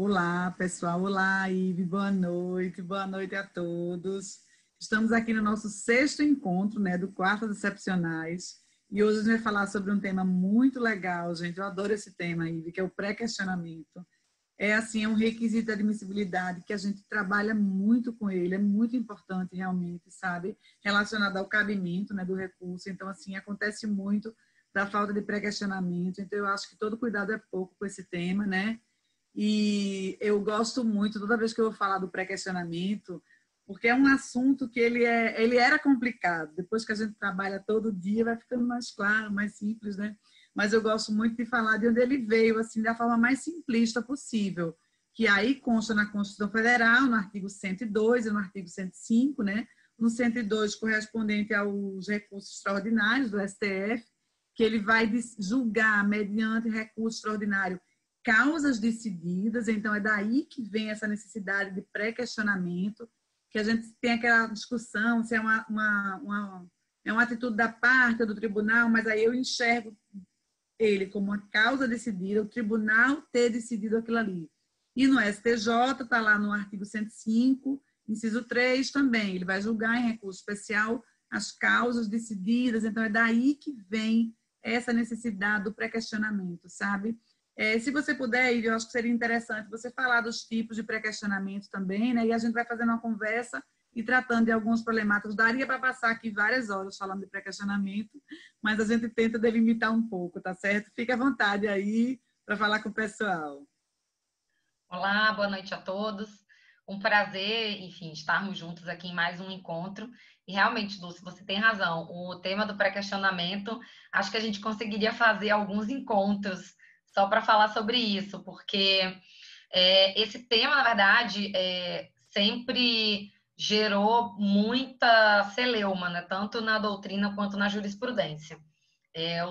Olá, pessoal. Olá, Ive. Boa noite. Boa noite a todos. Estamos aqui no nosso sexto encontro, né, do Quartas Excepcionais. E hoje a gente vai falar sobre um tema muito legal, gente. Eu adoro esse tema, Ive, que é o pré-questionamento. É, assim, um requisito de admissibilidade que a gente trabalha muito com ele. É muito importante, realmente, sabe? Relacionado ao cabimento, né, do recurso. Então, assim, acontece muito da falta de pré-questionamento. Então, eu acho que todo cuidado é pouco com esse tema, né? E eu gosto muito, toda vez que eu vou falar do pré-questionamento, porque é um assunto que ele era complicado. Depois que a gente trabalha todo dia, vai ficando mais claro, mais simples, né? Mas eu gosto muito de falar de onde ele veio, assim, da forma mais simplista possível, que aí consta na Constituição Federal, no artigo 102 e no artigo 105, né? No 102, correspondente aos recursos extraordinários do STF, que ele vai julgar, mediante recurso extraordinário, causas decididas. Então é daí que vem essa necessidade de pré-questionamento, que a gente tem aquela discussão se é é uma atitude da parte do tribunal, mas aí eu enxergo ele como uma causa decidida, o tribunal ter decidido aquilo ali. E no STJ, está lá no artigo 105, inciso 3 também, ele vai julgar em recurso especial as causas decididas. Então é daí que vem essa necessidade do pré-questionamento, sabe? Se você puder, eu acho que seria interessante você falar dos tipos de pré-questionamento também, né? E a gente vai fazendo uma conversa e tratando de alguns problemáticos. Daria para passar aqui várias horas falando de pré-questionamento, mas a gente tenta delimitar um pouco, tá certo? Fique à vontade aí para falar com o pessoal. Olá, boa noite a todos. Um prazer, enfim, estarmos juntos aqui em mais um encontro. E realmente, Dulce, você tem razão. O tema do pré-questionamento, acho que a gente conseguiria fazer alguns encontros só para falar sobre isso, porque esse tema, na verdade, sempre gerou muita celeuma, né? Tanto na doutrina quanto na jurisprudência.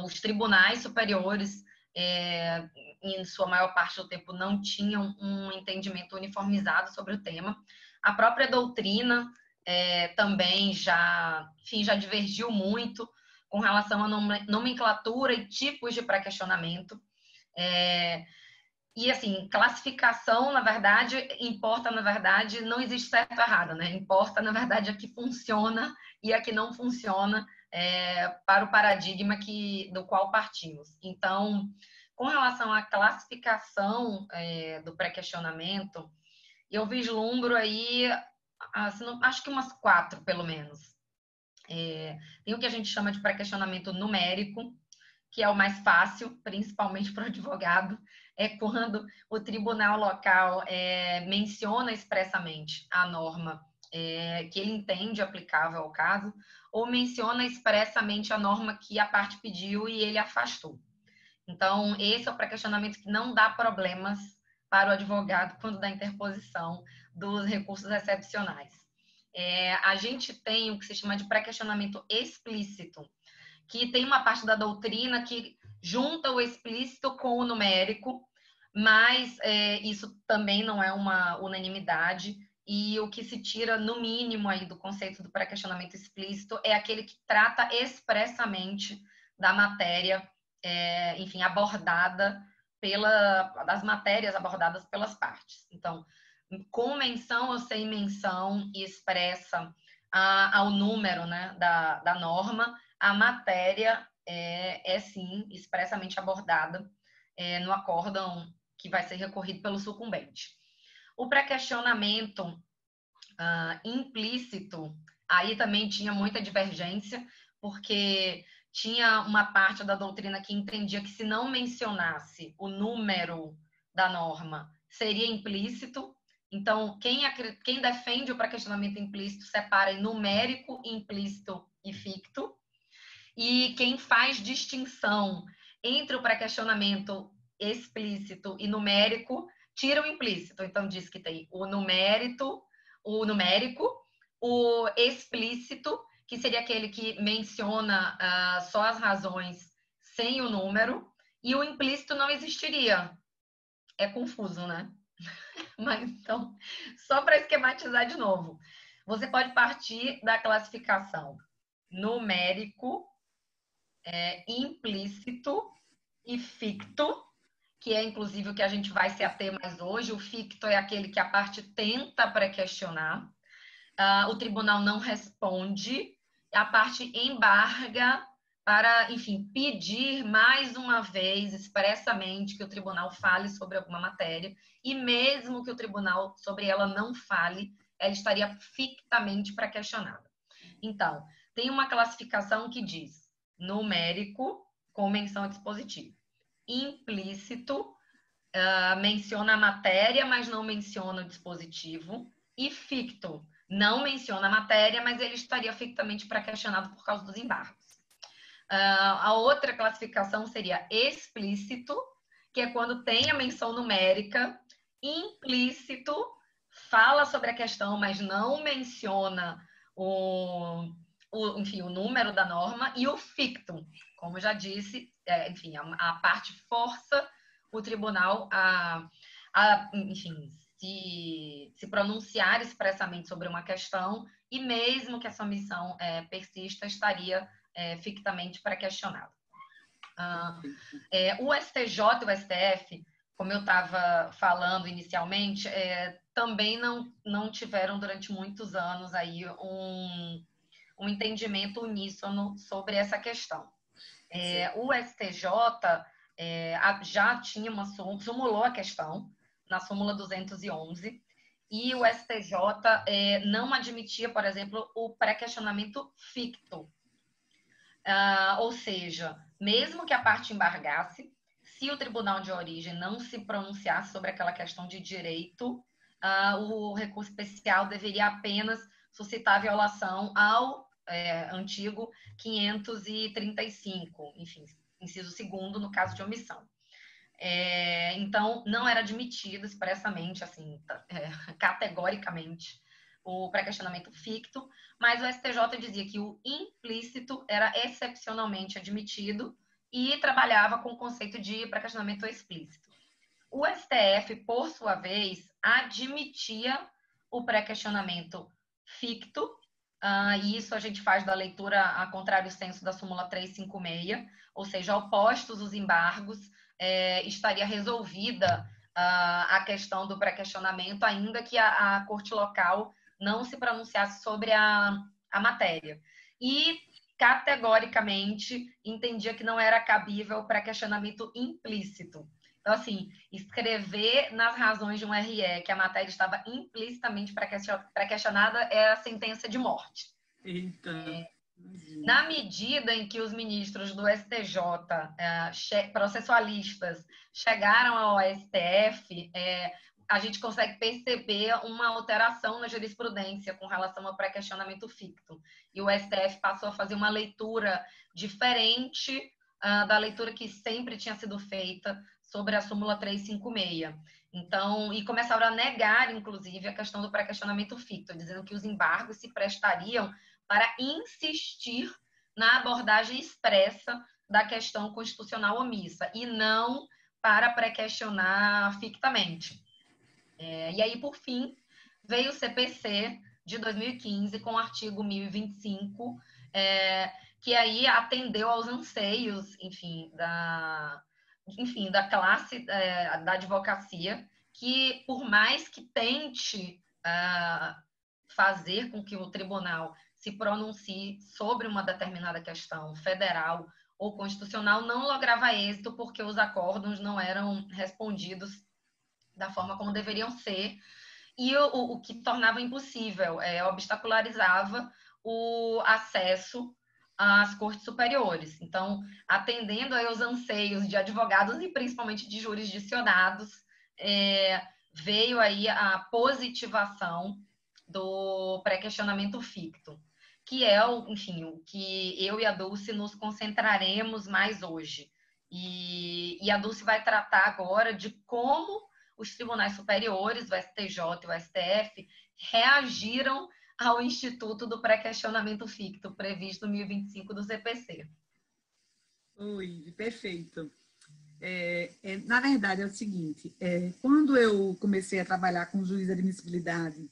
Os tribunais superiores, é, em sua maior parte do tempo, não tinham um entendimento uniformizado sobre o tema. A própria doutrina também enfim, já divergiu muito com relação à nomenclatura e tipos de pré-questionamento. E, assim, classificação, na verdade, importa, na verdade, não existe certo ou errado, né? Importa, na verdade, a que funciona e a que não funciona para o paradigma do qual partimos. Então, com relação à classificação do pré-questionamento, eu vislumbro aí, assim, acho que umas 4, pelo menos. Tem o que a gente chama de pré-questionamento numérico, que é o mais fácil, principalmente para o advogado, é quando o tribunal local menciona expressamente a norma que ele entende aplicável ao caso, ou menciona expressamente a norma que a parte pediu e ele afastou. Então, esse é o pré-questionamento que não dá problemas para o advogado quando dá interposição dos recursos excepcionais. A gente tem o que se chama de pré-questionamento explícito, que tem uma parte da doutrina que junta o explícito com o numérico, mas isso também não é uma unanimidade, e o que se tira, no mínimo, aí do conceito do pré-questionamento explícito é aquele que trata expressamente da matéria, enfim, abordada das matérias abordadas pelas partes. Então, com menção ou sem menção expressa ao número, né, da norma, a matéria sim, expressamente abordada no acórdão que vai ser recorrido pelo sucumbente. O pré-questionamento implícito, aí também tinha muita divergência, porque tinha uma parte da doutrina que entendia que se não mencionasse o número da norma, seria implícito. Então, quem defende o pré-questionamento implícito separa em numérico, implícito e ficto. E quem faz distinção entre o pré-questionamento explícito e numérico, tira o implícito. Então, diz que tem o numérico, o explícito, que seria aquele que menciona só as razões sem o número, e o implícito não existiria. É confuso, né? Mas então, só para esquematizar de novo, você pode partir da classificação numérico, implícito e ficto, que é inclusive o que a gente vai se ater mais hoje. O ficto é aquele que a parte tenta pré-questionar, o tribunal não responde, a parte embarga para, enfim, pedir mais uma vez expressamente que o tribunal fale sobre alguma matéria, e mesmo que o tribunal sobre ela não fale, ela estaria fictamente pré-questionada. Então, tem uma classificação que diz numérico com menção a dispositivo. Implícito, menciona a matéria, mas não menciona o dispositivo. E ficto, não menciona a matéria, mas ele estaria fictamente pré-questionado por causa dos embargos. A outra classificação seria explícito, que é quando tem a menção numérica. Implícito, fala sobre a questão, mas não menciona enfim, o número da norma. E o ficto, como já disse, enfim, a parte força o tribunal enfim, se pronunciar expressamente sobre uma questão, e mesmo que essa omissão persista, estaria fictamente pré-questionado. O STJ e o STF, como eu estava falando inicialmente, também não tiveram durante muitos anos aí um entendimento uníssono sobre essa questão. O STJ já tinha sumulou a questão na súmula 211, e o STJ não admitia, por exemplo, o pré-questionamento ficto. Ou seja, mesmo que a parte embargasse, se o tribunal de origem não se pronunciasse sobre aquela questão de direito, o recurso especial deveria apenas suscitar violação ao antigo 535, enfim, inciso 2º, no caso de omissão. Então, não era admitido expressamente, assim, categoricamente, o pré-questionamento ficto, mas o STJ dizia que o implícito era excepcionalmente admitido e trabalhava com o conceito de pré-questionamento explícito. O STF, por sua vez, admitia o pré-questionamento ficto, e isso a gente faz da leitura a contrário senso da súmula 356, ou seja, opostos os embargos, estaria resolvida a questão do pré-questionamento, ainda que a corte local não se pronunciasse sobre a matéria. E, categoricamente, entendia que não era cabível o pré-questionamento implícito. Então, assim, escrever nas razões de um RE que a matéria estava implicitamente pré-questionada é a sentença de morte. Eita. Na medida em que os ministros do STJ, processualistas, chegaram ao STF, a gente consegue perceber uma alteração na jurisprudência com relação ao pré-questionamento ficto. E o STF passou a fazer uma leitura diferente da leitura que sempre tinha sido feita sobre a súmula 356. Então, e começaram a negar, inclusive, a questão do pré-questionamento ficto, dizendo que os embargos se prestariam para insistir na abordagem expressa da questão constitucional omissa e não para pré-questionar fictamente. E aí, por fim, veio o CPC de 2015 com o artigo 1025, que aí atendeu aos anseios, enfim, da classe da advocacia, que por mais que tente fazer com que o tribunal se pronuncie sobre uma determinada questão federal ou constitucional, não lograva êxito porque os acórdãos não eram respondidos da forma como deveriam ser, e o que tornava impossível, obstacularizava o acesso às cortes superiores. Então, atendendo aí aos anseios de advogados e principalmente de jurisdicionados, veio aí a positivação do pré-questionamento ficto, que é, enfim, o que eu e a Dulce nos concentraremos mais hoje. E a Dulce vai tratar agora de como os tribunais superiores, o STJ e o STF, reagiram ao Instituto do Pré-questionamento Ficto, previsto no 1025 do CPC. Oi, perfeito. Na verdade, é o seguinte, quando eu comecei a trabalhar com juiz de admissibilidade,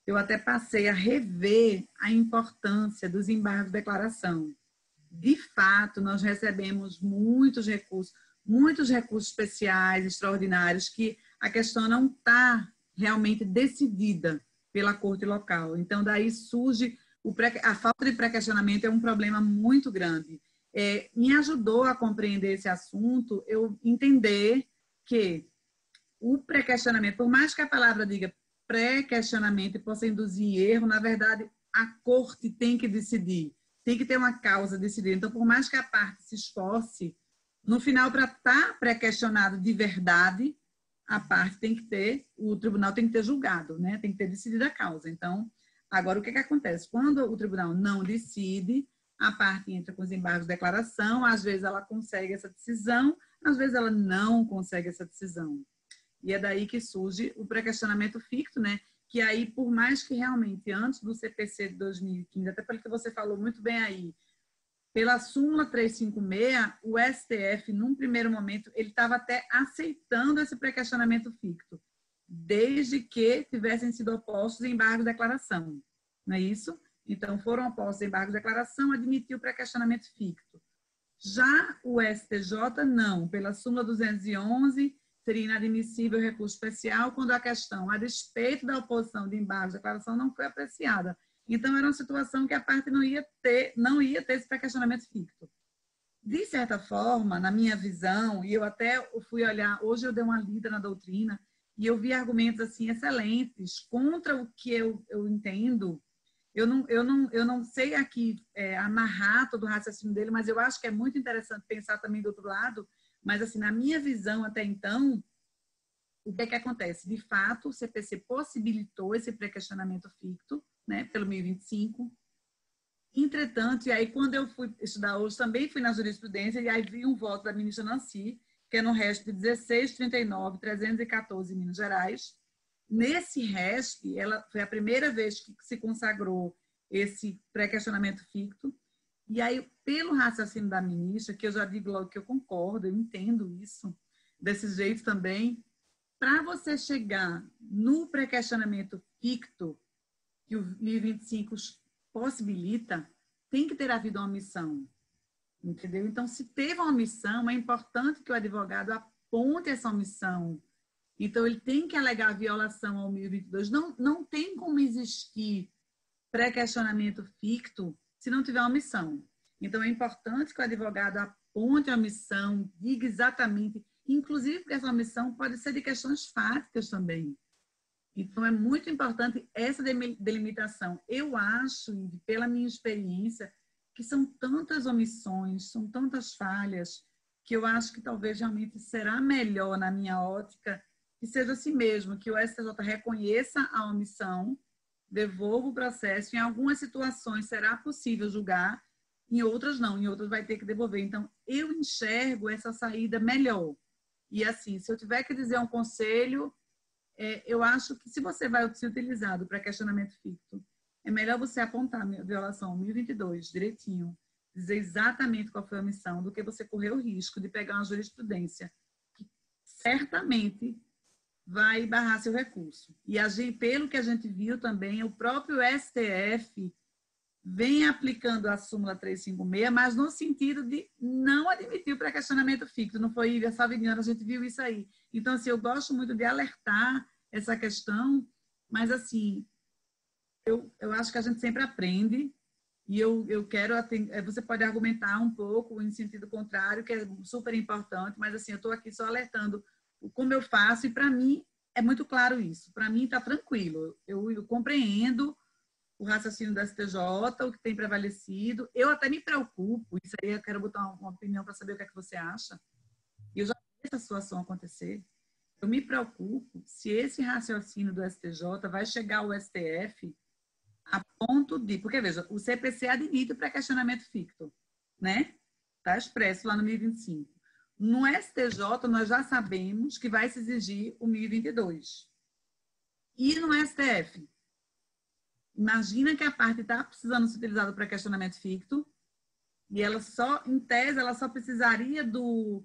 eu até passei a rever a importância dos embargos de declaração. De fato, nós recebemos muitos recursos, muitos recursos especiais, extraordinários, que a questão não está realmente decidida pela corte local. Então, daí surge a falta de pré-questionamento é um problema muito grande. Me ajudou a compreender esse assunto, eu entender que o pré-questionamento, por mais que a palavra diga pré-questionamento e possa induzir erro, na verdade, a corte tem que decidir, tem que ter uma causa decidida. Então, por mais que a parte se esforce, no final, para estar pré-questionado de verdade, a parte tem que ter, o tribunal tem que ter julgado, né? Tem que ter decidido a causa. Então, agora, o que acontece? Quando o tribunal não decide, a parte entra com os embargos de declaração, às vezes ela consegue essa decisão, às vezes ela não consegue essa decisão. E é daí que surge o pré-questionamento ficto, né? Que aí, por mais que realmente, antes do CPC de 2015, até pelo que você falou muito bem aí, pela súmula 356, o STF, num primeiro momento, ele estava até aceitando esse pré-questionamento ficto, desde que tivessem sido opostos embargos de declaração. Não é isso? Então, foram opostos embargos de declaração, admitiu o pré-questionamento ficto. Já o STJ, não. Pela súmula 211, seria inadmissível recurso especial quando a questão, a despeito da oposição de embargos de declaração, não foi apreciada. Então, era uma situação que a parte não ia ter esse pré-questionamento ficto. De certa forma, na minha visão, e eu até fui olhar, hoje eu dei uma lida na doutrina, e eu vi argumentos assim excelentes contra o que eu entendo. Eu não sei aqui amarrar todo o raciocínio dele, mas eu acho que é muito interessante pensar também do outro lado. Mas, assim, na minha visão até então, o que acontece? De fato, o CPC possibilitou esse pré-questionamento ficto, né, pelo 1025. Entretanto, e aí quando eu fui estudar hoje, também fui na jurisprudência, e aí vi um voto da ministra Nancy, que é no RESP 1639/314, Minas Gerais. Nesse RESP, ela foi a primeira vez que se consagrou esse pré-questionamento ficto. E aí, pelo raciocínio da ministra, que eu já digo logo que eu concordo, eu entendo isso, desse jeito também, para você chegar no pré-questionamento ficto, que o 1025 possibilita, tem que ter havido uma omissão, entendeu? Então, se teve uma omissão, é importante que o advogado aponte essa omissão. Então, ele tem que alegar violação ao 1022. Não tem como existir pré-questionamento ficto se não tiver omissão. Então, é importante que o advogado aponte a omissão, diga exatamente, inclusive porque essa omissão pode ser de questões fáticas também. Então, é muito importante essa delimitação. Eu acho, pela minha experiência, que são tantas omissões, são tantas falhas, que eu acho que talvez realmente será melhor, na minha ótica, que seja assim mesmo, que o STJ reconheça a omissão, devolva o processo. Em algumas situações será possível julgar, em outras não, em outras vai ter que devolver. Então, eu enxergo essa saída melhor. E assim, se eu tiver que dizer um conselho, eu acho que se você vai ser utilizado para questionamento ficto, é melhor você apontar a violação 1022 direitinho, dizer exatamente qual foi a omissão, do que você correr o risco de pegar uma jurisprudência que certamente vai barrar seu recurso. E pelo que a gente viu também, o próprio STF vem aplicando a súmula 356, mas no sentido de não admitir o pré-questionamento ficto. Não foi Ivia Savignano, a gente viu isso aí. Então, assim, eu gosto muito de alertar essa questão, mas, assim, eu acho que a gente sempre aprende, e eu quero, você pode argumentar um pouco em sentido contrário, que é super importante, mas, assim, eu estou aqui só alertando como eu faço, e para mim é muito claro isso. Para mim está tranquilo. Eu compreendo o raciocínio da STJ, o que tem prevalecido. Eu até me preocupo, isso aí eu quero botar uma opinião para saber o que é que você acha. E eu já vi essa situação acontecer. Eu me preocupo se esse raciocínio do STJ vai chegar ao STF a ponto de... Porque, veja, o CPC admite o pré-questionamento ficto, né? Está expresso lá no 1025. No STJ, nós já sabemos que vai se exigir o 1022. E no STF? Imagina que a parte está precisando ser utilizada para questionamento ficto e ela só, em tese, ela só precisaria do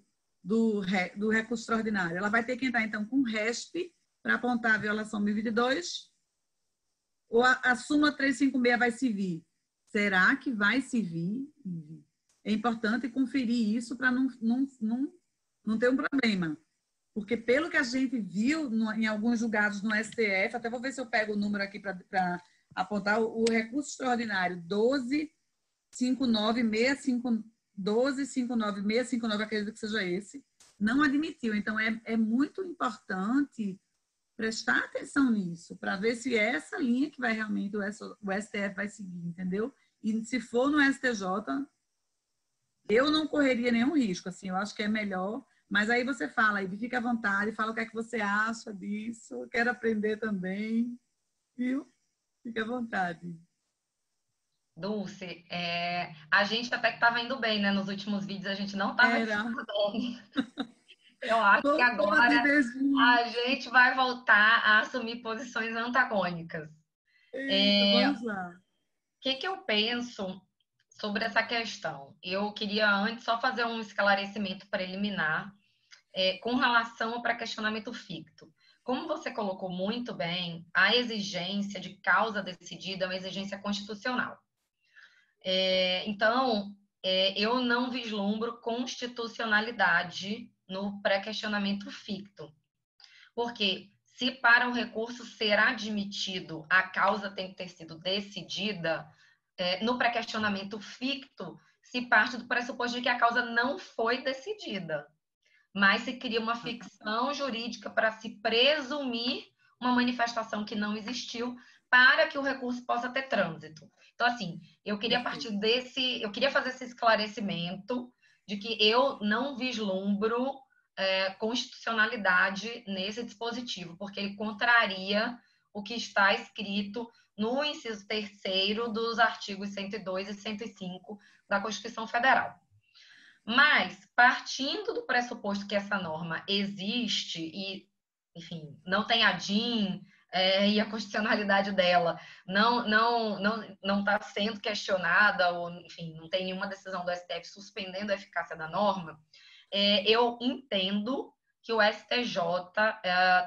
recurso extraordinário. Ela vai ter que entrar, então, com RESP para apontar a violação 1022 ou a súmula 356 vai se vir. Será que vai se vir? É importante conferir isso para não não tem um problema. Porque pelo que a gente viu em alguns julgados no STF, até vou ver se eu pego o número aqui para apontar, o recurso extraordinário 12.59.659, acredito que seja esse, não admitiu. Então, é muito importante prestar atenção nisso, para ver se é essa linha que vai realmente o STF vai seguir, entendeu? E se for no STJ, eu não correria nenhum risco, assim, eu acho que é melhor. Mas aí você fala, aí fica à vontade, fala o que é que você acha disso, quero aprender também, viu? Fica à vontade. Dulce, a gente até que estava indo bem, né? Nos últimos vídeos a gente não estava Era. discordando. Eu acho que Voltou de agora beijinho. a gente vai voltar a assumir posições antagônicas. Eita, vamos lá. Que eu penso sobre essa questão? Eu queria antes só fazer um esclarecimento preliminar com relação ao pré-questionamento ficto. Como você colocou muito bem, a exigência de causa decidida é uma exigência constitucional. Então, eu não vislumbro constitucionalidade no pré-questionamento ficto. Porque se para o recurso ser admitido a causa tem que ter sido decidida, no pré-questionamento ficto se parte do pressuposto de que a causa não foi decidida, mas se cria uma ficção jurídica para se presumir uma manifestação que não existiu para que o recurso possa ter trânsito. Então, assim, eu queria fazer esse esclarecimento de que eu não vislumbro constitucionalidade nesse dispositivo, porque ele contraria o que está escrito no inciso 3º dos artigos 102 e 105 da Constituição Federal. Mas, partindo do pressuposto que essa norma existe e, enfim, não tem a DIN e a constitucionalidade dela não está sendo questionada, ou, enfim, não tem nenhuma decisão do STF suspendendo a eficácia da norma, eu entendo que o STJ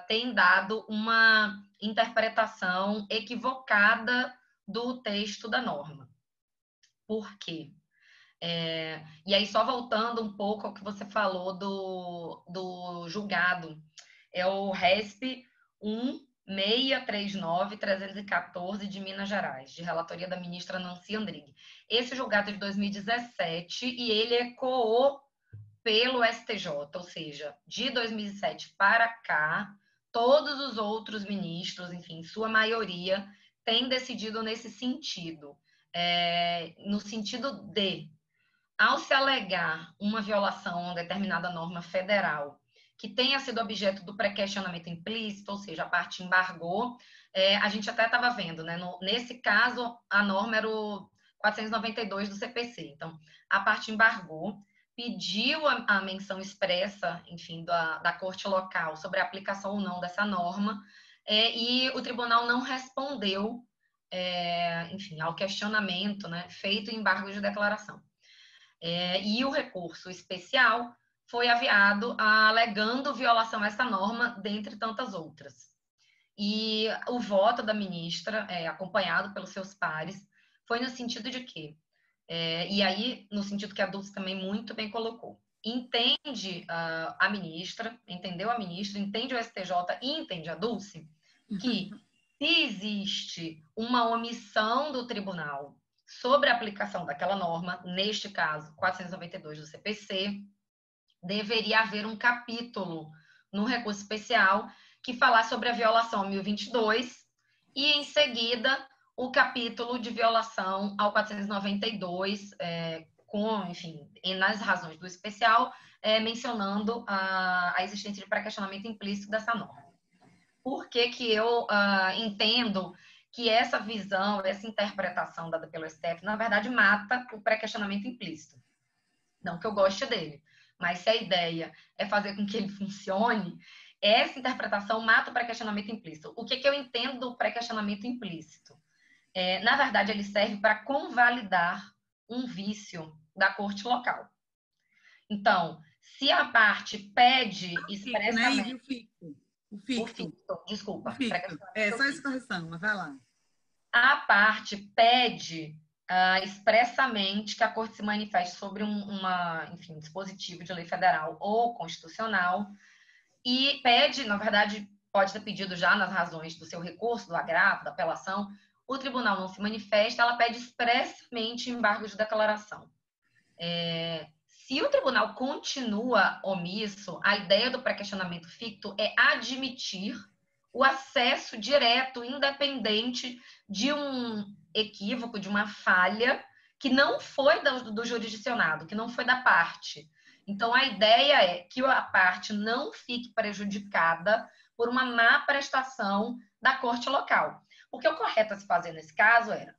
tem dado uma interpretação equivocada do texto da norma. Por quê? E aí, só voltando um pouco ao que você falou do julgado, é o RESP 1639314 de Minas Gerais, de relatoria da ministra Nancy Andrighi. Esse julgado é de 2017 e ele ecoou pelo STJ, ou seja, de 2007 para cá, todos os outros ministros, enfim, sua maioria, têm decidido nesse sentido. No sentido de, ao se alegar uma violação a uma determinada norma federal que tenha sido objeto do pré-questionamento implícito, ou seja, a parte embargou, a gente até estava vendo, né? Nesse caso, a norma era o 492 do CPC. Então, a parte embargou, pediu a menção expressa, enfim, da corte local sobre a aplicação ou não dessa norma, e o tribunal não respondeu, enfim, ao questionamento, né, feito em embargo de declaração. E o recurso especial foi aviado alegando violação a essa norma, dentre tantas outras. E o voto da ministra, acompanhado pelos seus pares, foi no sentido de que, e aí no sentido que a Dulce também muito bem colocou, entendeu a ministra, entende o STJ e entende a Dulce, que se existe uma omissão do tribunal sobre a aplicação daquela norma, neste caso, 492 do CPC, deveria haver um capítulo no recurso especial que falasse sobre a violação ao 1022 e, em seguida, o capítulo de violação ao 492, enfim, nas razões do especial, mencionando a existência de pré-questionamento implícito dessa norma. Por que que eu entendo que essa visão, essa interpretação dada pelo STF, na verdade, mata o pré-questionamento implícito? Não que eu goste dele, mas se a ideia é fazer com que ele funcione, essa interpretação mata o pré-questionamento implícito. O que eu entendo do pré-questionamento implícito? Na verdade, ele serve para convalidar um vício da corte local. Então, se a parte pede expressamente... O ficto. Desculpa. Só essa correção, mas vai lá. A parte pede expressamente que a Corte se manifeste sobre um dispositivo de lei federal ou constitucional e pede, na verdade, pode ter pedido já nas razões do seu recurso, do agravo, da apelação, o tribunal não se manifesta, ela pede expressamente embargo de declaração. Se o tribunal continua omisso, a ideia do pré-questionamento ficto é admitir o acesso direto, independente de um equívoco, de uma falha que não foi do jurisdicionado, que não foi da parte. Então, a ideia é que a parte não fique prejudicada por uma má prestação da corte local. O que é o correto a se fazer nesse caso era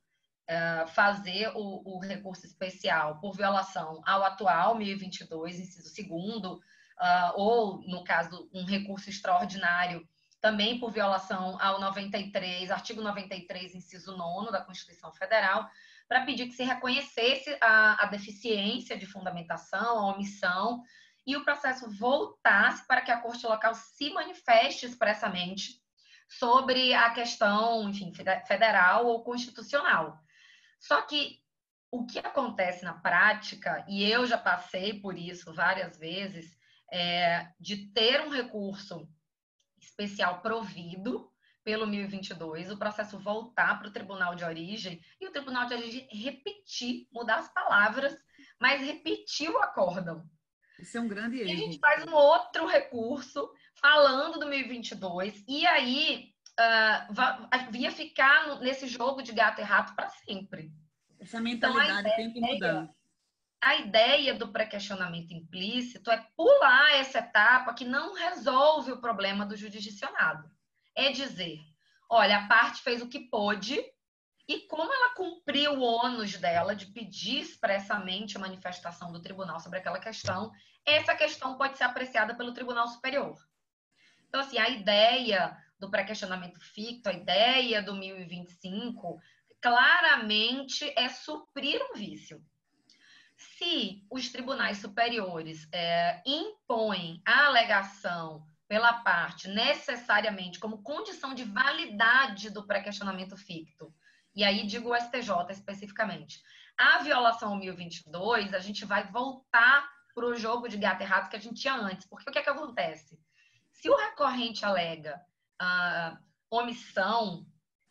fazer o recurso especial por violação ao atual 1022, inciso 2º, ou, no caso, um recurso extraordinário também por violação ao artigo 93, inciso 9 da Constituição Federal, para pedir que se reconhecesse a deficiência de fundamentação, a omissão, e o processo voltasse para que a Corte Local se manifeste expressamente sobre a questão, enfim, federal ou constitucional. Só que o que acontece na prática, e eu já passei por isso várias vezes, de ter um recurso especial provido pelo 1022, o processo voltar para o tribunal de origem e o tribunal de origem repetir, mudar as palavras, mas repetir o acórdão. Isso é um grande erro. E a gente faz um outro recurso falando do 1022 e aí ia ficar nesse jogo de gato e rato para sempre. Essa mentalidade tem que mudar. A ideia do pré-questionamento implícito é pular essa etapa que não resolve o problema do jurisdicionado. É dizer, olha, a parte fez o que pôde e como ela cumpriu o ônus dela de pedir expressamente a manifestação do tribunal sobre aquela questão, essa questão pode ser apreciada pelo Tribunal Superior. Então, assim, a ideia do pré-questionamento ficto, a ideia do 1025, claramente é suprir um vício. Se os tribunais superiores impõem a alegação pela parte necessariamente como condição de validade do pré-questionamento ficto, e aí digo o STJ especificamente, a violação ao 1022, a gente vai voltar para o jogo de gato e rato que a gente tinha antes. Porque o que é que acontece? Se o recorrente alega omissão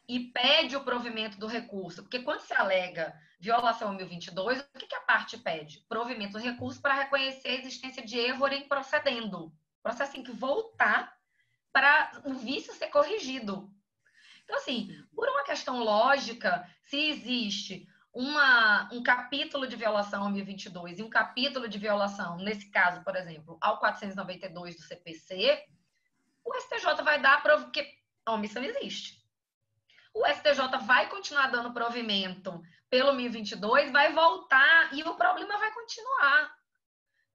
e pede o provimento do recurso, porque quando se alega violação ao 1022, o que a parte pede? Provimento do recurso para reconhecer a existência de erro em procedendo. O processo tem que voltar para o vício ser corrigido. Então, assim, por uma questão lógica, se existe um capítulo de violação ao 1022 e um capítulo de violação, nesse caso, por exemplo, ao 492 do CPC, o STJ vai dar prova porque a omissão existe. O STJ vai continuar dando provimento pelo 1022, vai voltar e o problema vai continuar.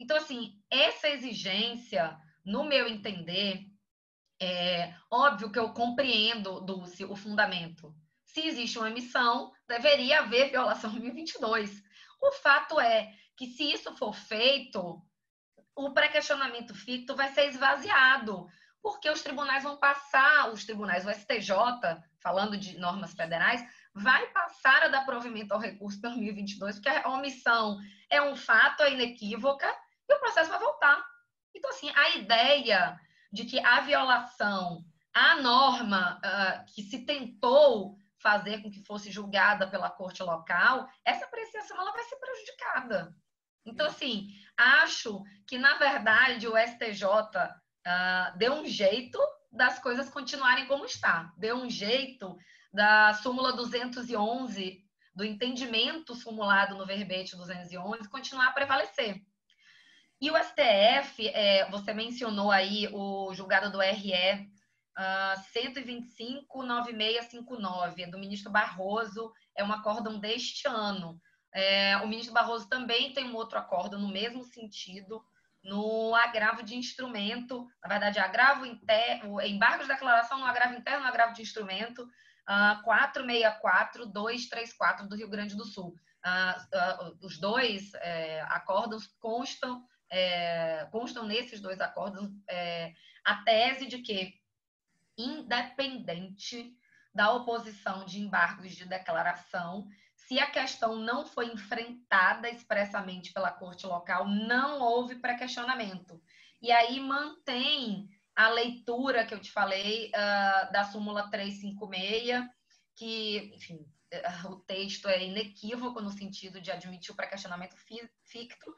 Então, assim, essa exigência, no meu entender, óbvio que eu compreendo, Dulce, o fundamento. Se existe uma omissão, deveria haver violação 1022. O fato é que, se isso for feito, o pré-questionamento ficto vai ser esvaziado, porque os tribunais vão passar, o STJ, falando de normas federais, vai passar a dar provimento ao recurso pelo 1022, porque a omissão é um fato, é inequívoca, e o processo vai voltar. Então, assim, a ideia de que a violação à norma que se tentou fazer com que fosse julgada pela corte local, essa apreciação ela vai ser prejudicada. Então, assim, acho que, na verdade, o STJ deu um jeito das coisas continuarem como está. Deu um jeito da súmula 211, do entendimento formulado no verbete 211, continuar a prevalecer. E o STF, você mencionou aí o julgado do RE 125-9659, do ministro Barroso, é um acórdão deste ano. O ministro Barroso também tem um outro acórdão no mesmo sentido, no agravo de instrumento, na verdade, agravo interno, embargo de declaração no agravo interno, no agravo de instrumento, 464-234 do Rio Grande do Sul. Os dois acórdãos constam nesses dois acórdãos a tese de que, independente da oposição de embargos de declaração, se a questão não foi enfrentada expressamente pela corte local, não houve pré-questionamento. E aí mantém a leitura que eu te falei da súmula 356, que, enfim, o texto é inequívoco no sentido de admitir o pré-questionamento ficto,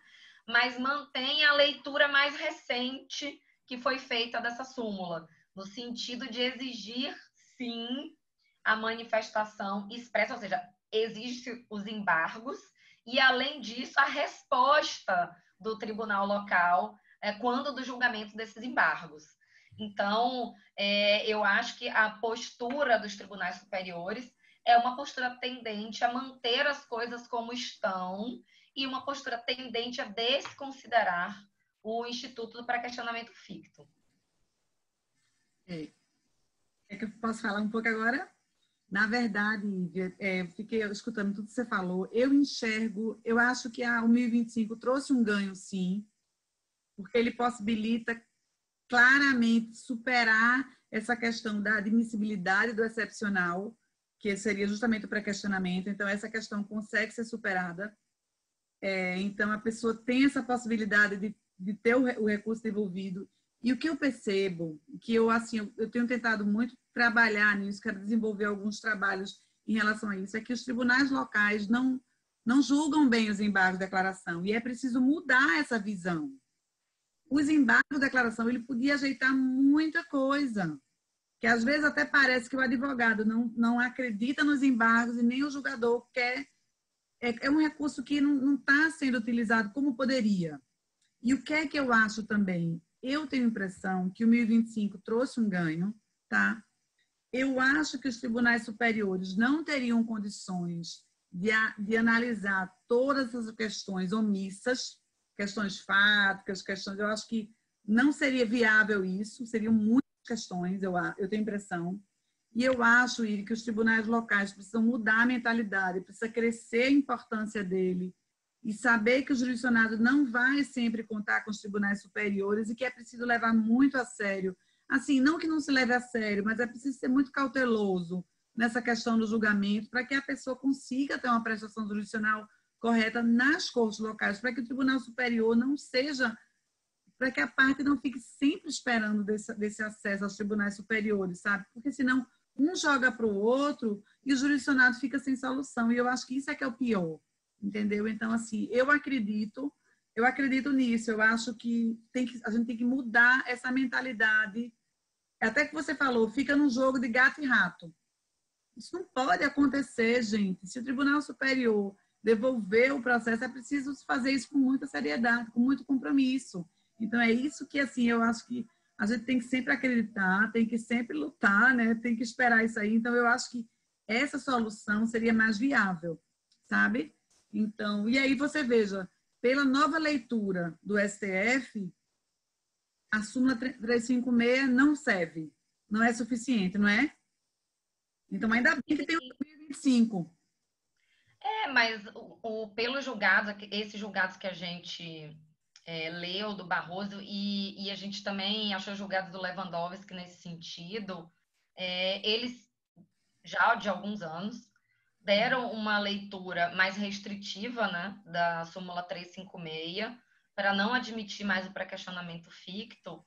mas mantém a leitura mais recente que foi feita dessa súmula, no sentido de exigir, sim, a manifestação expressa, ou seja, existe os embargos e, além disso, a resposta do tribunal local quando do julgamento desses embargos. Então, eu acho que a postura dos tribunais superiores é uma postura tendente a manter as coisas como estão e uma postura tendente a desconsiderar o Instituto do Pré-questionamento ficto. É que eu posso falar um pouco agora? Na verdade, fiquei escutando tudo que você falou. Eu enxergo, eu acho que o 1025 trouxe um ganho, sim, porque ele possibilita claramente superar essa questão da admissibilidade do excepcional, que seria justamente o pré-questionamento. Então, essa questão consegue ser superada. Então, a pessoa tem essa possibilidade de ter o recurso devolvido. E o que eu percebo, que eu tenho tentado muito trabalhar nisso, quero desenvolver alguns trabalhos em relação a isso, é que os tribunais locais não julgam bem os embargos de declaração, e é preciso mudar essa visão. Os embargos de declaração, ele podia ajeitar muita coisa, que às vezes até parece que o advogado não acredita nos embargos e nem o julgador quer. É um recurso que não está sendo utilizado como poderia. E o que é que eu acho também? Eu tenho a impressão que o 1025 trouxe um ganho, tá? Eu acho que os tribunais superiores não teriam condições de analisar todas as questões omissas, questões fáticas, questões... Eu acho que não seria viável isso, seriam muitas questões, eu tenho a impressão. E eu acho, Iri, que os tribunais locais precisam mudar a mentalidade, precisa crescer a importância dele e saber que o jurisdicionado não vai sempre contar com os tribunais superiores e que é preciso levar muito a sério. Assim, não que não se leve a sério, mas é preciso ser muito cauteloso nessa questão do julgamento para que a pessoa consiga ter uma prestação jurisdicional correta nas cortes locais, para que o Tribunal Superior não seja, para que a parte não fique sempre esperando desse acesso aos tribunais superiores, sabe? Porque senão um joga para o outro e o jurisdicionado fica sem solução. E eu acho que isso é que é o pior, entendeu? Então, assim, eu acredito nisso. Eu acho que a gente tem que mudar essa mentalidade. Até que você falou, fica num jogo de gato e rato. Isso não pode acontecer, gente. Se o Tribunal Superior devolver o processo, é preciso fazer isso com muita seriedade, com muito compromisso. Então, é isso que, assim, eu acho que a gente tem que sempre acreditar, tem que sempre lutar, né? Tem que esperar isso aí. Então, eu acho que essa solução seria mais viável, sabe? Então, e aí você veja, pela nova leitura do STF, a súmula 356 não serve, não é suficiente, não é? Então, ainda bem que tem o 2025. Mas pelos julgados, esses julgados que a gente leu do Barroso e a gente também achou julgados do Lewandowski nesse sentido, eles já de alguns anos deram uma leitura mais restritiva, né, da súmula 356 para não admitir mais o pré-questionamento ficto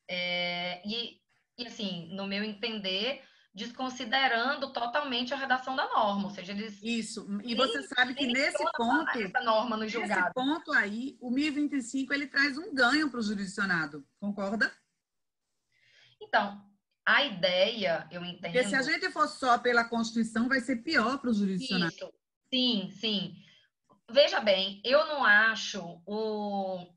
e assim, no meu entender, desconsiderando totalmente a redação da norma, ou seja, eles isso. E você sabe que nesse essa norma no julgado. Nesse ponto aí, o 1025 ele traz um ganho para o jurisdicionado, concorda? Então, a ideia, eu entendo... Porque se a gente for só pela Constituição, vai ser pior para o jurisdicionado. Isso, sim, sim. Veja bem, eu não acho o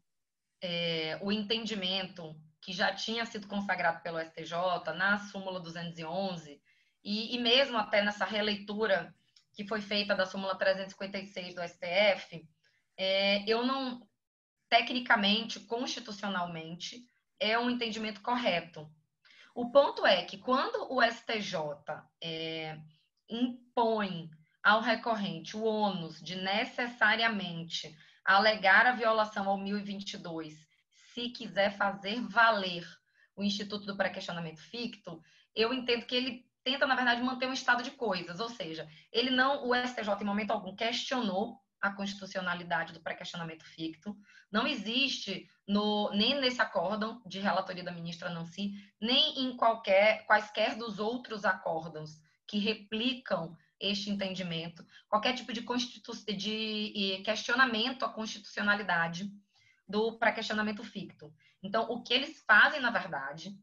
entendimento que já tinha sido consagrado pelo STJ na súmula 211 e mesmo até nessa releitura que foi feita da súmula 356 do STF, eu não, tecnicamente, constitucionalmente, é um entendimento correto. O ponto é que quando o STJ impõe ao recorrente o ônus de necessariamente alegar a violação ao 1022, se quiser fazer valer o Instituto do Pré-questionamento ficto, eu entendo que ele tenta, na verdade, manter um estado de coisas, ou seja, o STJ, em momento algum, questionou a constitucionalidade do pré-questionamento ficto. Não existe nem nesse acórdão de relatoria da ministra Nancy, nem em quaisquer dos outros acórdãos que replicam este entendimento, qualquer tipo de questionamento à constitucionalidade do pré-questionamento ficto. Então, o que eles fazem, na verdade,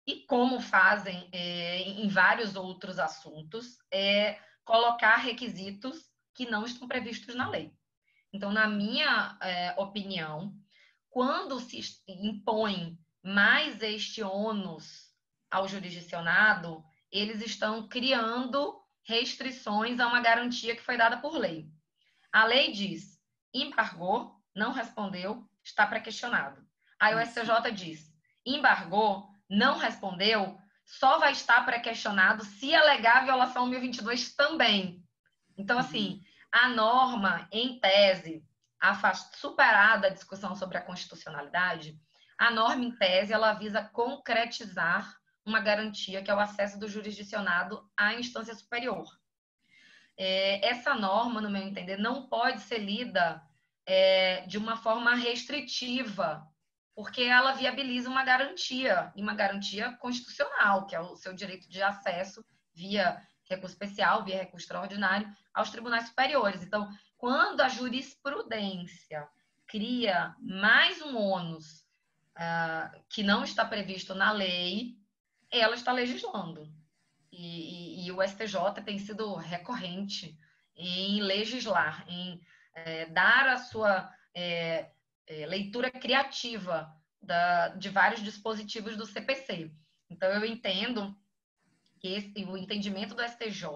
e como fazem em vários outros assuntos, é colocar requisitos que não estão previstos na lei. Então, na minha opinião, quando se impõe mais este ônus ao jurisdicionado, eles estão criando restrições a uma garantia que foi dada por lei. A lei diz, embargou, não respondeu, está pré-questionado. Aí o STJ diz, embargou, não respondeu, só vai estar pré-questionado se alegar violação 1022 também. Então, assim, a norma, em tese, superada a discussão sobre a constitucionalidade, a norma, em tese, ela visa concretizar uma garantia que é o acesso do jurisdicionado à instância superior. Essa norma, no meu entender, não pode ser lida de uma forma restritiva, porque ela viabiliza uma garantia, e uma garantia constitucional, que é o seu direito de acesso via recurso especial, via recurso extraordinário, aos tribunais superiores. Então, quando a jurisprudência cria mais um ônus que não está previsto na lei, ela está legislando. E o STJ tem sido recorrente em legislar, em dar a sua leitura criativa de vários dispositivos do CPC. Então, eu entendo que o entendimento do STJ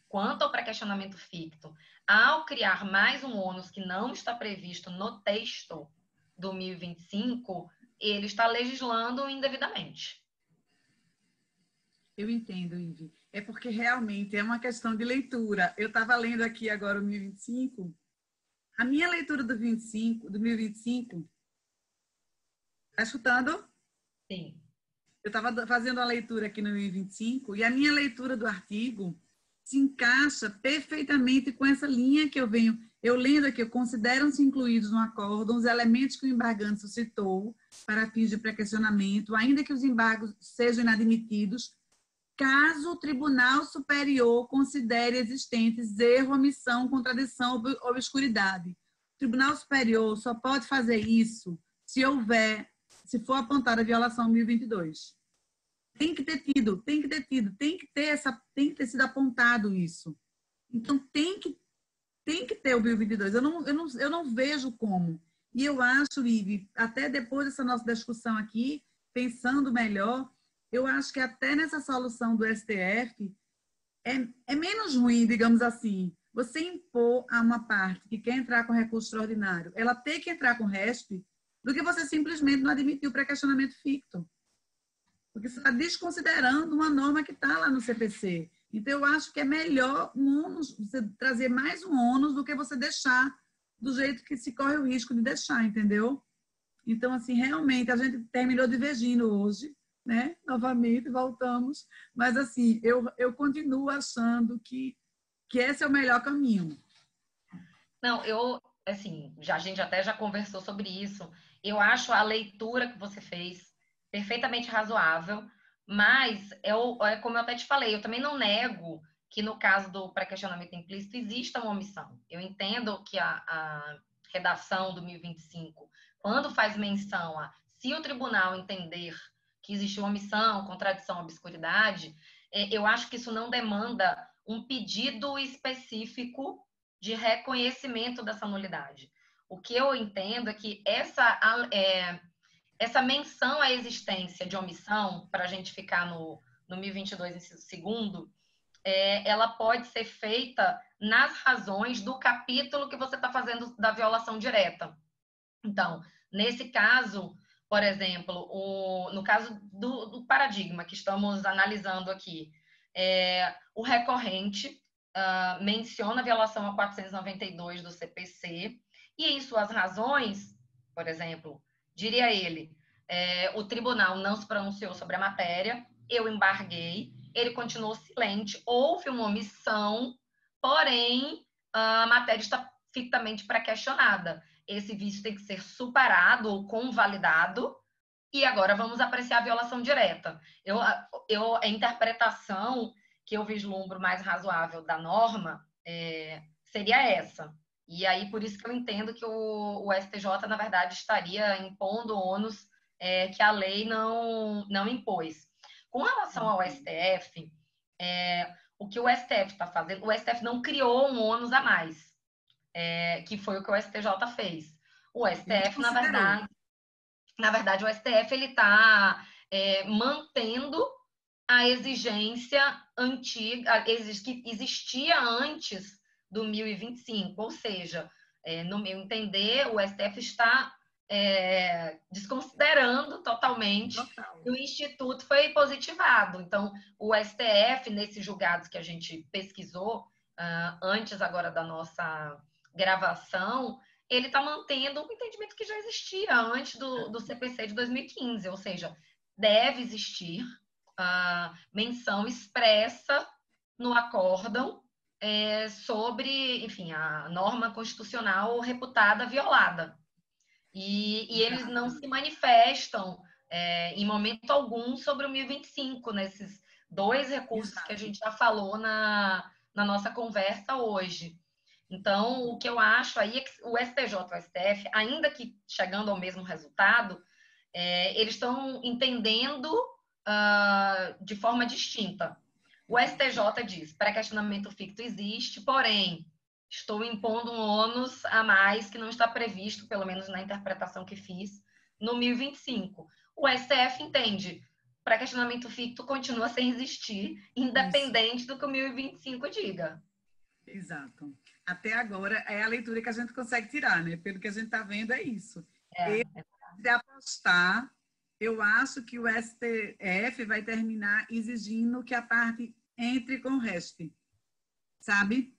quanto ao pré-questionamento ficto, ao criar mais um ônus que não está previsto no texto do 1025, ele está legislando indevidamente. Eu entendo, Ivy. É porque realmente é uma questão de leitura. Eu estava lendo aqui agora o 1025. A minha leitura do 1025... Está escutando? Sim. Eu estava fazendo a leitura aqui no 1025 e a minha leitura do artigo se encaixa perfeitamente com essa linha que eu lendo aqui, consideram-se incluídos no acórdão os elementos que o embargante suscitou para fins de pré-questionamento, ainda que os embargos sejam inadmitidos, caso o Tribunal Superior considere existentes erro, omissão, contradição ou obscuridade. O Tribunal Superior só pode fazer isso se for apontada a violação 1022. Tem que ter sido apontado isso. Então, tem que ter o 1022. Eu não vejo como. E eu acho, Ivy, até depois dessa nossa discussão aqui, pensando melhor, eu acho que até nessa solução do STF, é menos ruim, digamos assim, você impor a uma parte que quer entrar com recurso extraordinário, ela ter que entrar com RESP, do que você simplesmente não admitir o pré-questionamento ficto. Porque você está desconsiderando uma norma que está lá no CPC. Então, eu acho que é melhor você trazer mais um ônus do que você deixar do jeito que se corre o risco de deixar, entendeu? Então, assim, realmente, a gente terminou divergindo hoje, né? Novamente, voltamos. Mas, assim, eu continuo achando que esse é o melhor caminho. Não, assim, a gente até já conversou sobre isso. Eu acho a leitura que você fez perfeitamente razoável, mas como eu até te falei, eu também não nego que no caso do pré-questionamento implícito exista uma omissão. Eu entendo que a redação do 1025, quando faz menção a se o tribunal entender que existe uma omissão, contradição, obscuridade, eu acho que isso não demanda um pedido específico de reconhecimento dessa nulidade. O que eu entendo é que essa menção à existência de omissão, para a gente ficar no 1022, inciso segundo, ela pode ser feita nas razões do capítulo que você está fazendo da violação direta. Então, nesse caso, por exemplo, no caso do paradigma que estamos analisando aqui, o recorrente menciona a violação a 492 do CPC e em suas razões, por exemplo, diria ele, o tribunal não se pronunciou sobre a matéria, eu embarguei ele continuou silente, houve uma omissão, porém, a matéria está fictamente pré-questionada. Esse vício tem que ser superado ou convalidado, e agora vamos apreciar a violação direta. A interpretação que eu vislumbro mais razoável da norma seria essa. E aí, por isso que eu entendo que o STJ, na verdade, estaria impondo ônus que a lei não impôs. Com relação ao STF, o que o STF está fazendo, o STF não criou um ônus a mais, que foi o que o STJ fez. O STF, na verdade, o STF ele está mantendo a exigência antiga, que existia antes do 1025, ou seja, no meu entender, o STF está desconsiderando totalmente que o Instituto foi positivado. Então, o STF, nesses julgados que a gente pesquisou, antes agora da nossa gravação, ele está mantendo um entendimento que já existia antes do CPC de 2015, ou seja, deve existir menção expressa no acórdão sobre, enfim, a norma constitucional reputada violada. E eles não se manifestam em momento algum sobre o 1025, nesses 2 recursos que a gente já falou na nossa conversa hoje. Então, o que eu acho aí é que o STJ e o STF, ainda que chegando ao mesmo resultado, eles estão entendendo de forma distinta. O STJ diz, pré-questionamento ficto existe, porém, estou impondo um ônus a mais que não está previsto, pelo menos na interpretação que fiz, no 1025. O STF entende, pré-questionamento ficto continua sem existir, independente do que o 1025 diga. Exato. Até agora é a leitura que a gente consegue tirar, né? Pelo que a gente está vendo, é isso. De apostar, eu acho que o STF vai terminar exigindo que a parte entre com o RESP, sabe?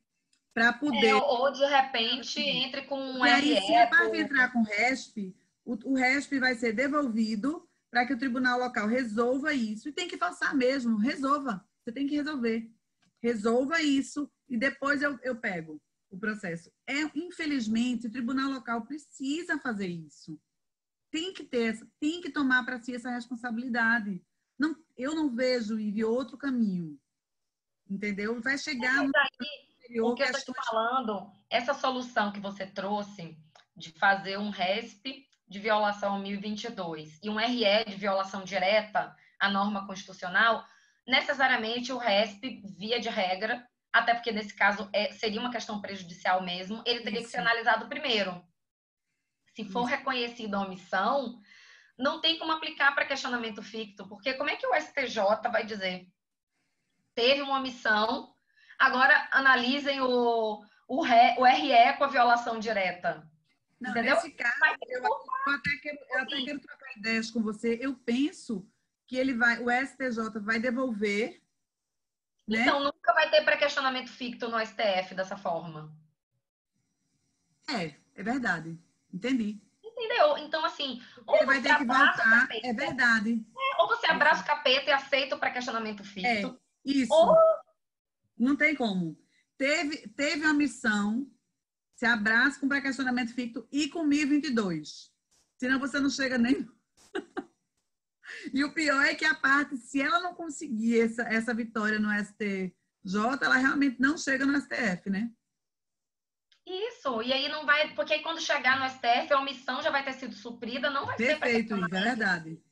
Para poder... ou, de repente, entre com um RE. E aí, se a parte entrar com o RESP, o RESP vai ser devolvido para que o tribunal local resolva isso. E tem que forçar mesmo, resolva. Você tem que resolver. Resolva isso e depois eu pego o processo. Infelizmente, o tribunal local precisa fazer isso. Tem que tomar para si essa responsabilidade. Eu não vejo, Ive, outro caminho. Entendeu? Vai chegar no exterior. O que eu estou te falando, essa solução que você trouxe de fazer um RESP de violação ao 1022 e um RE de violação direta à norma constitucional, necessariamente o RESP, via de regra, até porque nesse caso seria uma questão prejudicial mesmo, ele teria que ser analisado primeiro. Se for reconhecida a omissão, não tem como aplicar para questionamento ficto, porque como é que o STJ vai dizer? Teve uma omissão, agora analisem o RE com a violação direta. Não, entendeu? Nesse caso, eu até quero trocar ideias com você. Eu penso que o STJ vai devolver. Então, né? Nunca vai ter pré-questionamento ficto no STF dessa forma. É verdade. Entendi. Entendeu? Então, assim, ele vai ter que voltar. É verdade. Ou você abraça o capeta e aceita o pré-questionamento ficto. Isso. Ou... Não tem como. Teve uma missão, se abraça com pré-questionamento ficto e com 1022. Senão você não chega nem... E o pior é que a parte, se ela não conseguir essa vitória no STJ, ela realmente não chega no STF, né? Isso, e aí não vai... Porque aí quando chegar no STF, a omissão já vai ter sido suprida, não vai ser... Perfeito, Iva, é verdade.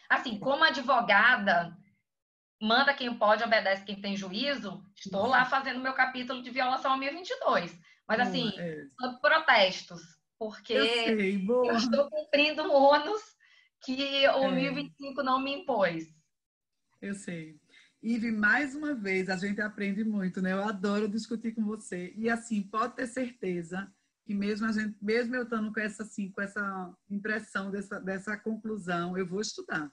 Assim, como advogada, manda quem pode, obedece quem tem juízo, estou lá fazendo meu capítulo de violação ao 1022. Mas, assim, sob protestos, porque eu estou cumprindo um ônus que o 1025 não me impôs. Eu sei. Ive, mais uma vez, a gente aprende muito, né? Eu adoro discutir com você. E, assim, pode ter certeza que mesmo eu estando com essa impressão dessa conclusão, eu vou estudar.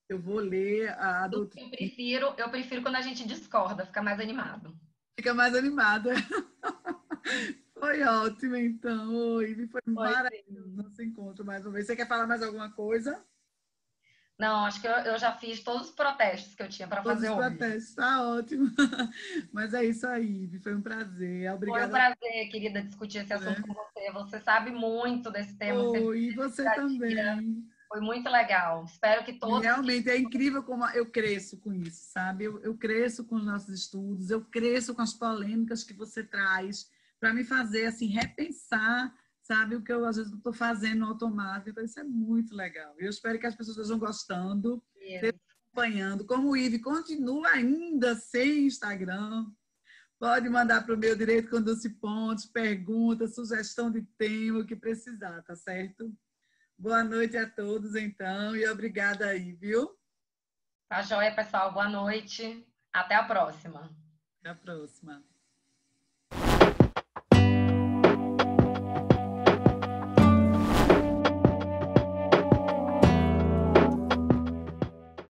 Eu vou ler a doutrina. Eu prefiro quando a gente discorda, fica mais animado. Fica mais animado. Foi ótimo, então. Ive, foi maravilhoso nosso encontro mais uma vez. Você quer falar mais alguma coisa? Não, acho que eu já fiz todos os protestos que eu tinha para Todos fazer os hoje. protestos, tá ótimo. Mas é isso aí, Ive, foi um prazer. Foi um Obrigada, prazer, querida, discutir esse assunto com né? você. Você sabe muito desse tema, você Oh, e vive nesse você dia a dia. também. Foi muito legal. Espero que E todos que. realmente é incrível como eu cresço com isso, sabe? Eu cresço com os nossos estudos, eu cresço com as polêmicas que você traz para me fazer assim repensar, sabe, o que eu às vezes estou fazendo no automático. Então isso é muito legal. Eu espero que as pessoas estejam gostando, estejam acompanhando. Como o Ive continua ainda sem Instagram, pode mandar para o meu Direito com Dulce Pontes, pergunta, sugestão de tema, o que precisar, tá certo? Boa noite a todos, então, e obrigada aí, viu? Tá joia, pessoal. Boa noite. Até a próxima. Até a próxima.